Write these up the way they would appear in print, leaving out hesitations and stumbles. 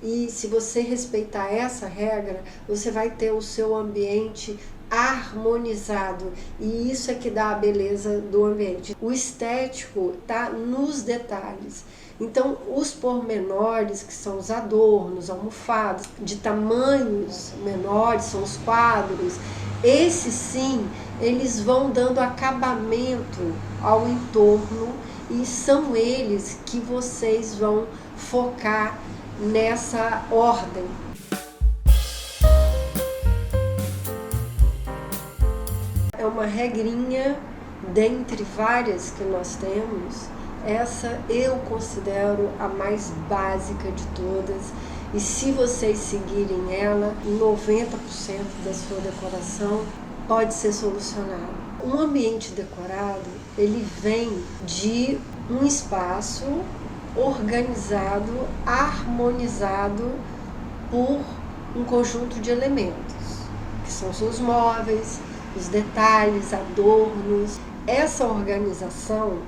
E se você respeitar essa regra, você vai ter o seu ambiente harmonizado, e isso é que dá a beleza do ambiente. O estético está nos detalhes. Então, os pormenores, que são os adornos, almofadas, de tamanhos menores, são os quadros, esses sim, eles vão dando acabamento ao entorno, e são eles que vocês vão focar nessa ordem. É uma regrinha dentre várias que nós temos. Essa eu considero a mais básica de todas, e se vocês seguirem ela, 90% da sua decoração pode ser solucionado. Um ambiente decorado, ele vem de um espaço organizado, harmonizado por um conjunto de elementos, que são seus móveis, os detalhes, adornos. Essa organização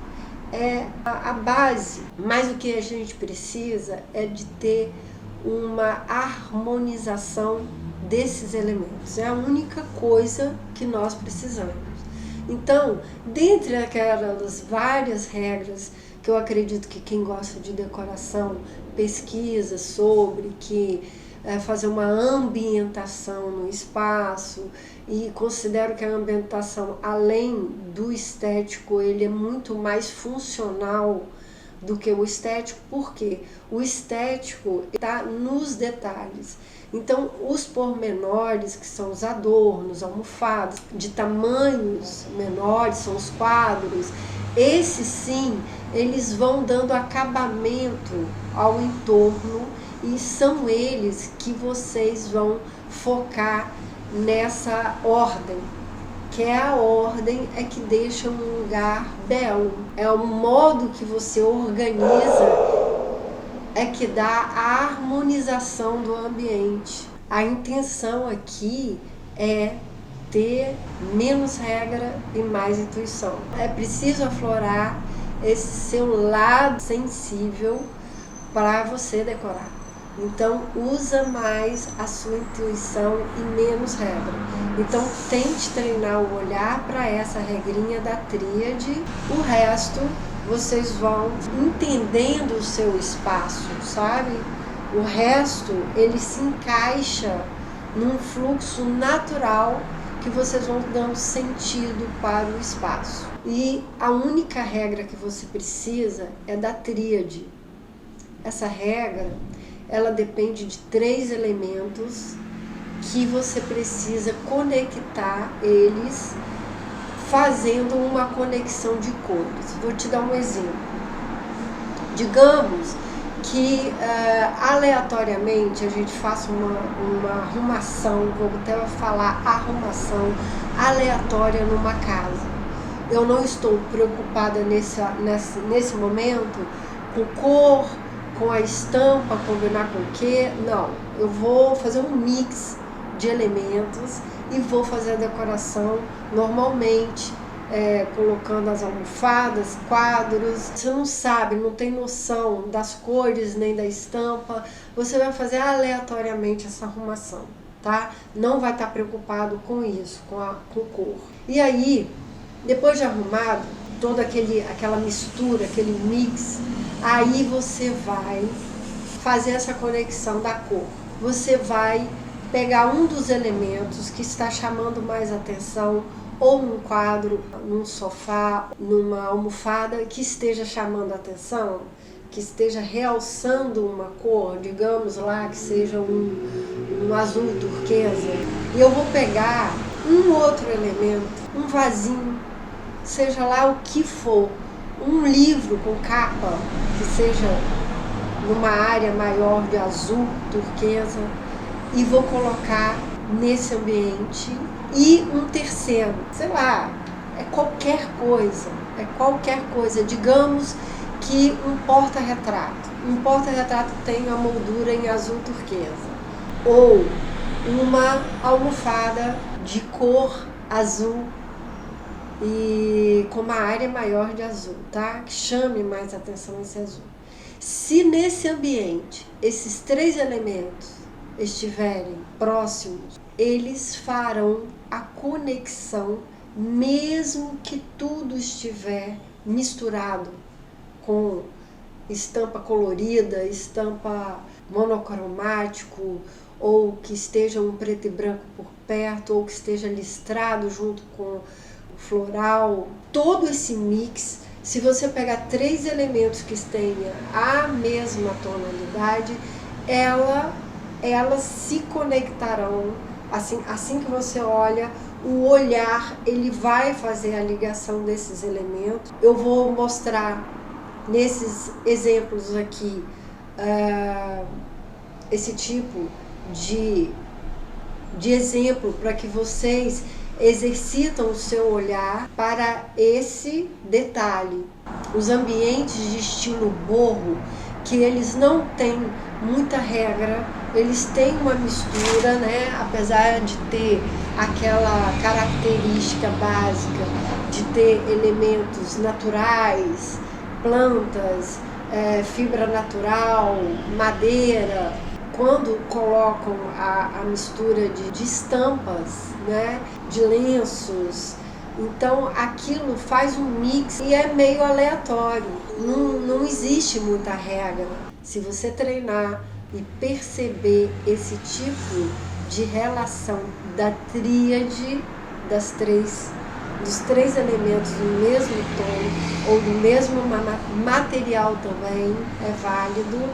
é a base, mas o que a gente precisa é de ter uma harmonização desses elementos. É a única coisa que nós precisamos. Então, dentre aquelas várias regras que eu acredito que quem gosta de decoração pesquisa sobre, que fazer uma ambientação no espaço, e considero que a ambientação, além do estético, ele é muito mais funcional do que o estético, porque o estético está nos detalhes. Então, os pormenores, que são os adornos, almofadas, de tamanhos menores, são os quadros, esses sim, eles vão dando acabamento ao entorno, e são eles que vocês vão focar nessa ordem, que é a ordem que deixa um lugar belo. É o modo que você organiza que dá a harmonização do ambiente. A intenção aqui é ter menos regra e mais intuição. É preciso aflorar esse seu lado sensível para você decorar. Então, usa mais a sua intuição e menos regra. Então, tente treinar o olhar para essa regrinha da tríade. O resto, vocês vão entendendo o seu espaço, sabe? O resto, ele se encaixa num fluxo natural que vocês vão dando sentido para o espaço. E a única regra que você precisa é da tríade. Essa regra, ela depende de 3 elementos que você precisa conectar eles, fazendo uma conexão de cores. Vou te dar um exemplo. Digamos que aleatoriamente a gente faça uma arrumação, vou até falar arrumação aleatória numa casa. Eu não estou preocupada nesse momento com cor, com a estampa, combinar com o quê? Não, eu vou fazer um mix de elementos e vou fazer a decoração normalmente, colocando as almofadas, quadros. Você não sabe, não tem noção das cores nem da estampa, você vai fazer aleatoriamente essa arrumação, tá? Não vai estar preocupado com isso, com cor. E aí, depois de arrumado, toda aquela mistura, aquele mix, aí você vai fazer essa conexão da cor. Você vai pegar um dos elementos que está chamando mais atenção, ou num quadro, num sofá, numa almofada que esteja chamando atenção, que esteja realçando uma cor, digamos lá que seja um azul turquesa. E eu vou pegar um outro elemento, um vasinho, seja lá o que for, um livro com capa que seja numa área maior de azul turquesa, e vou colocar nesse ambiente. E um terceiro, sei lá, é qualquer coisa, digamos que um porta-retrato tem a moldura em azul turquesa, ou uma almofada de cor azul e com uma área maior de azul, tá? Que chame mais atenção esse azul. Se nesse ambiente esses 3 elementos estiverem próximos, eles farão a conexão, mesmo que tudo estiver misturado com estampa colorida, estampa monocromático, ou que esteja um preto e branco por perto, ou que esteja listrado junto com o floral. Todo esse mix, se você pegar 3 elementos que tenham a mesma tonalidade, elas se conectarão. Assim que você olha, o olhar ele vai fazer a ligação desses elementos. Eu vou mostrar nesses exemplos aqui esse tipo de exemplo para que vocês exercitam o seu olhar para esse detalhe. Os ambientes de estilo boho, que eles não têm muita regra, eles têm uma mistura, né? Apesar de ter aquela característica básica de ter elementos naturais, plantas, fibra natural, madeira. Quando colocam a mistura de estampas, né, de lenços, então aquilo faz um mix e é meio aleatório, não existe muita regra. Se você treinar e perceber esse tipo de relação da tríade dos 3 elementos do mesmo tom ou do mesmo material também é válido,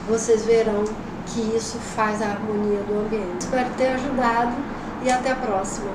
vocês verão que isso faz a harmonia do ambiente. Espero ter ajudado e até a próxima.